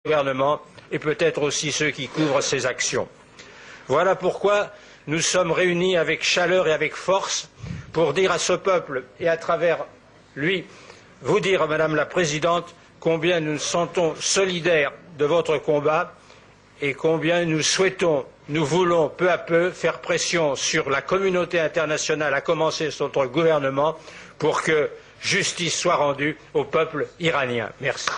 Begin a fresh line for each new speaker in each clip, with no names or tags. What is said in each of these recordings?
gouvernement et peut-être aussi ceux qui couvrent ses actions. Voilà pourquoi nous sommes réunis avec chaleur et avec force pour dire à ce peuple et à travers lui, vous dire, Madame la Présidente, combien nous nous sentons solidaires de votre combat et combien nous souhaitons, nous voulons peu à peu faire pression sur la communauté internationale, à commencer sur notre gouvernement, pour que justice soit rendue au peuple iranien. Merci.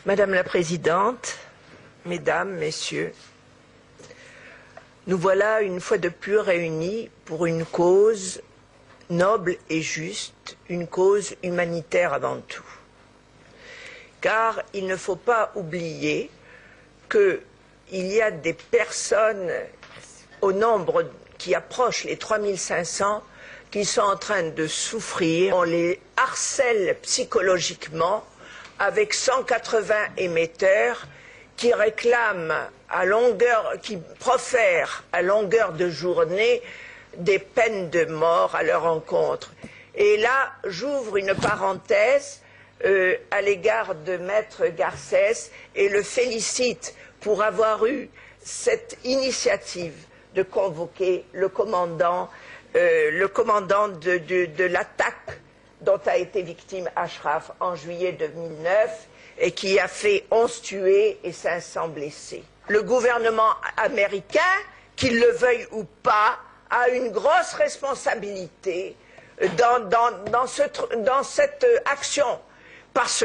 Madame la Présidente, Mesdames, Messieurs, nous voilà une fois de plus réunis pour une cause noble et juste, une cause humanitaire avant tout. Car il ne faut pas oublier qu'il y a des personnes au nombre qui approche les 3500 qui sont en train de souffrir. On les harcèle psychologiquement avec 180 émetteurs qui réclament qui profèrent à longueur de journée des peines de mort à leur encontre. Et là, j'ouvre une parenthèse à l'égard de Maître Garcès et le félicite pour avoir eu cette initiative de convoquer le commandant de l'attaque dont a été victime Ashraf en juillet 2009 et qui a fait 11 tués et 500 blessés. Le gouvernement américain, qu'il le veuille ou pas, a une grosse responsabilité dans cette action parce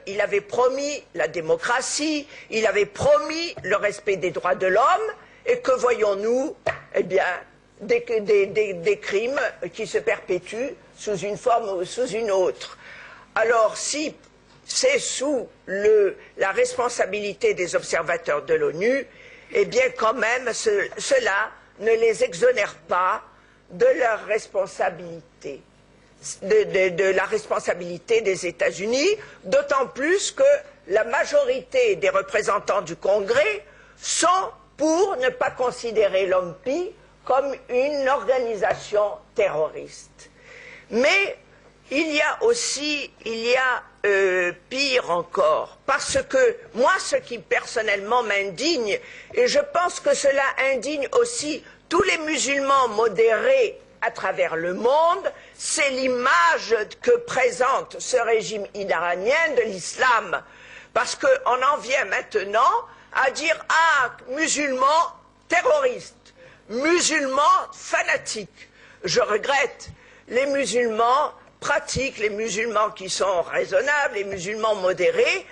qu'il avait promis la démocratie, il avait promis le respect des droits de l'homme et que voyons-nous? Eh bien, des crimes qui se perpétuent sous une forme ou sous une autre. Alors, si c'est sous la responsabilité des observateurs de l'ONU, eh bien, quand même, cela ne les exonère pas de leur responsabilité, de la responsabilité des États-Unis, d'autant plus que la majorité des représentants du Congrès sont pour ne pas considérer l'OMPI comme une organisation terroriste. Mais il y a pire encore, parce que moi, ce qui personnellement m'indigne, et je pense que cela indigne aussi tous les musulmans modérés à travers le monde, c'est l'image que présente ce régime iranien de l'islam. Parce qu'on en vient maintenant à dire « Ah, musulmans terroristes ». Musulmans fanatiques. Je regrette. Les musulmans pratiquent, les musulmans qui sont raisonnables, les musulmans modérés,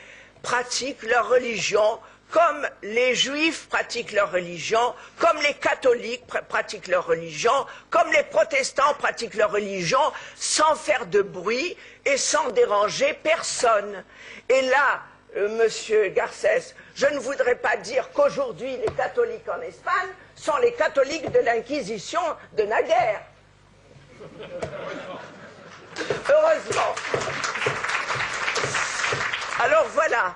pratiquent leur religion comme les juifs pratiquent leur religion, comme les catholiques pratiquent leur religion, comme les protestants pratiquent leur religion, sans faire de bruit et sans déranger personne. Et là, Monsieur Garcès, je ne voudrais pas dire qu'aujourd'hui les catholiques en Espagne sont les catholiques de l'Inquisition de naguère. Heureusement. Alors voilà.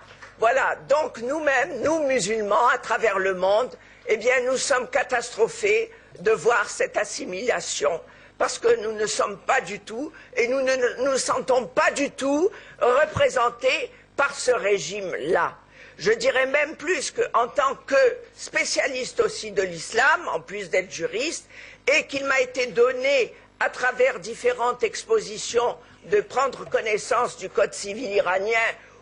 Donc nous-mêmes, nous musulmans, à travers le monde, eh bien nous sommes catastrophés de voir cette assimilation. Parce que nous ne sommes pas du tout, et nous ne nous sentons pas du tout représentés par ce régime-là. Je dirais même plus qu'en tant que spécialiste aussi de l'islam, en plus d'être juriste, et qu'il m'a été donné à travers différentes expositions de prendre connaissance du code civil iranien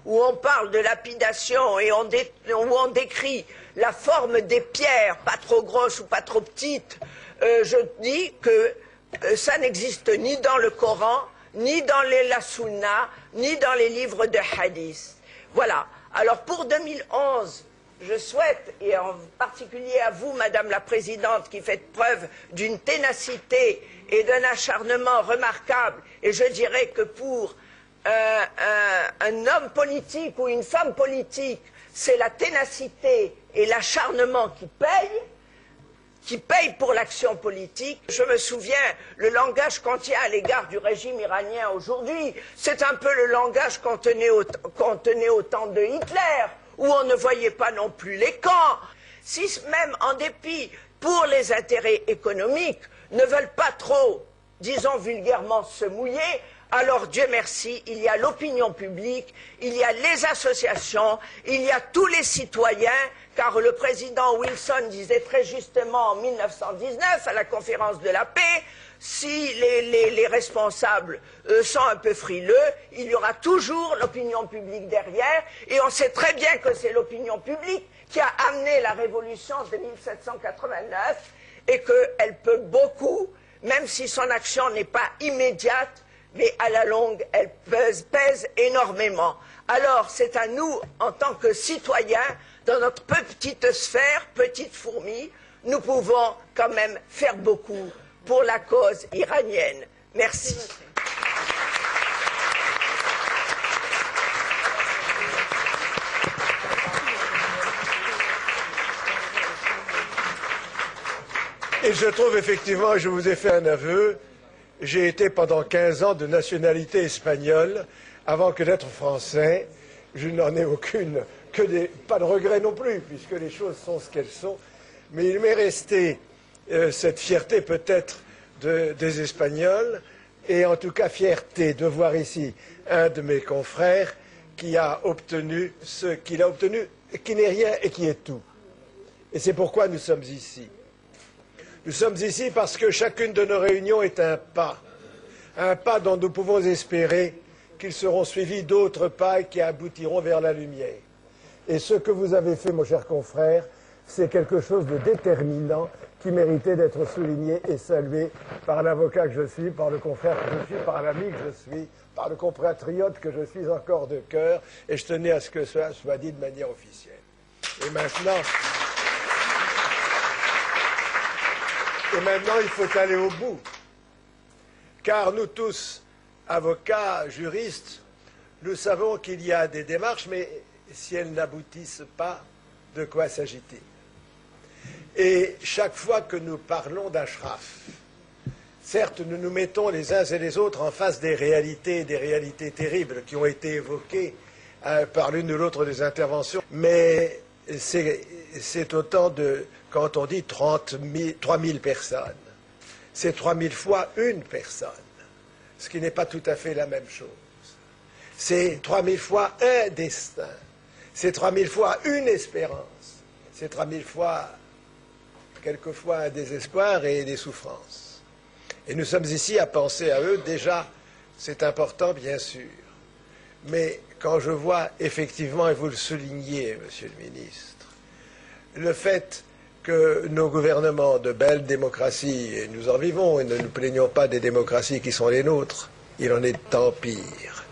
où on parle de lapidation et où on décrit la forme des pierres, pas trop grosses ou pas trop petites, je dis que ça n'existe ni dans le Coran, ni dans la Sunna, ni dans les livres de hadith. Voilà. Alors pour 2011, je souhaite, et en particulier à vous, Madame la Présidente, qui faites preuve d'une ténacité et d'un acharnement remarquable, et je dirais que pour un homme politique ou une femme politique, c'est la ténacité et l'acharnement qui payent pour l'action politique. Je me souviens, le langage qu'on tient à l'égard du régime iranien aujourd'hui, c'est un peu le langage qu'on tenait au temps de Hitler, où on ne voyait pas non plus les camps. si même en dépit pour les intérêts économiques, ne veulent pas trop, disons vulgairement, se mouiller, alors Dieu merci, il y a l'opinion publique, il y a les associations, il y a tous les citoyens, car le président Wilson disait très justement en 1919 à la conférence de la paix, si les responsables sont un peu frileux, il y aura toujours l'opinion publique derrière, et on sait très bien que c'est l'opinion publique qui a amené la révolution de 1789 et qu'elle peut beaucoup, même si son action n'est pas immédiate, mais à la longue, elle pèse énormément. Alors, c'est à nous, en tant que citoyens, dans notre petite sphère, petite fourmi, nous pouvons quand même faire beaucoup pour la cause iranienne. Merci.
Et je trouve effectivement, je vous ai fait un aveu, j'ai été pendant 15 ans de nationalité espagnole avant que d'être français. Je n'en ai aucune, pas de regret non plus, puisque les choses sont ce qu'elles sont. Mais il m'est resté cette fierté peut-être des Espagnols, et en tout cas fierté de voir ici un de mes confrères qui a obtenu ce qu'il a obtenu, qui n'est rien et qui est tout. Et c'est pourquoi nous sommes ici. Nous sommes ici parce que chacune de nos réunions est un pas dont nous pouvons espérer qu'ils seront suivis d'autres pas qui aboutiront vers la lumière. Et ce que vous avez fait, mon cher confrère, c'est quelque chose de déterminant qui méritait d'être souligné et salué par l'avocat que je suis, par le confrère que je suis, par l'ami que je suis, par le compatriote que je suis encore de cœur, et je tenais à ce que cela soit dit de manière officielle. Et maintenant, il faut aller au bout. Car nous tous, avocats, juristes, nous savons qu'il y a des démarches, mais si elles n'aboutissent pas, de quoi s'agit-il? Et chaque fois que nous parlons d'Ashraf, certes, nous nous mettons les uns et les autres en face des réalités terribles qui ont été évoquées par l'une ou l'autre des interventions, mais c'est autant de, quand on dit 3 000 personnes, c'est 3 000 fois une personne, ce qui n'est pas tout à fait la même chose. C'est 3 000 fois un destin, c'est 3 000 fois une espérance, c'est 3 000 fois, quelquefois, un désespoir et des souffrances. Et nous sommes ici à penser à eux, déjà, c'est important, bien sûr. Mais quand je vois effectivement, et vous le soulignez, Monsieur le Ministre, le fait que nos gouvernements de belles démocraties, et nous en vivons, et ne nous plaignons pas des démocraties qui sont les nôtres, il en est tant pire,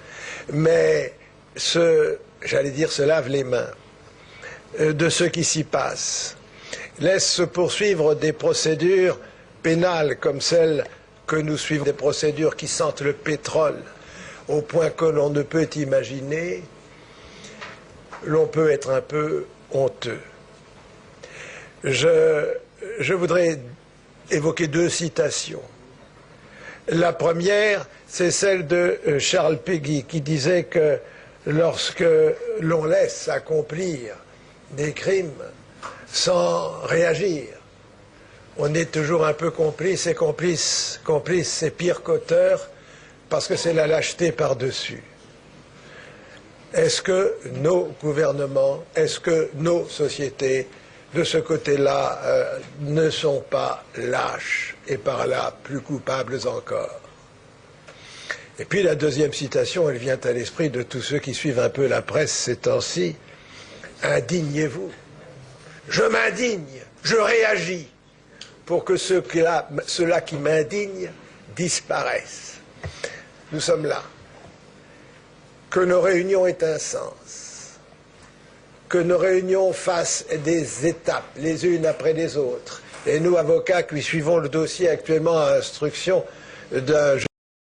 mais j'allais dire, se lavent les mains de ce qui s'y passe, laissent se poursuivre des procédures pénales comme celles que nous suivons, des procédures qui sentent le pétrole au point que l'on ne peut imaginer, l'on peut être un peu honteux. Je voudrais évoquer 2 citations. La première, c'est celle de Charles Péguy, qui disait que lorsque l'on laisse accomplir des crimes sans réagir, on est toujours un peu complice, et complice c'est pire qu'auteur, parce que c'est la lâcheté par-dessus. Est-ce que nos gouvernements, est-ce que nos sociétés, de ce côté-là, ne sont pas lâches, et par là plus coupables encore? Et puis la deuxième citation, elle vient à l'esprit de tous ceux qui suivent un peu la presse ces temps-ci. Indignez-vous. Je m'indigne, je réagis pour que ceux-là qui m'indignent disparaissent. Nous sommes là. Que nos réunions aient un sens. Que nos réunions fassent des étapes, les unes après les autres. Et nous, avocats, qui suivons le dossier actuellement à instruction d'un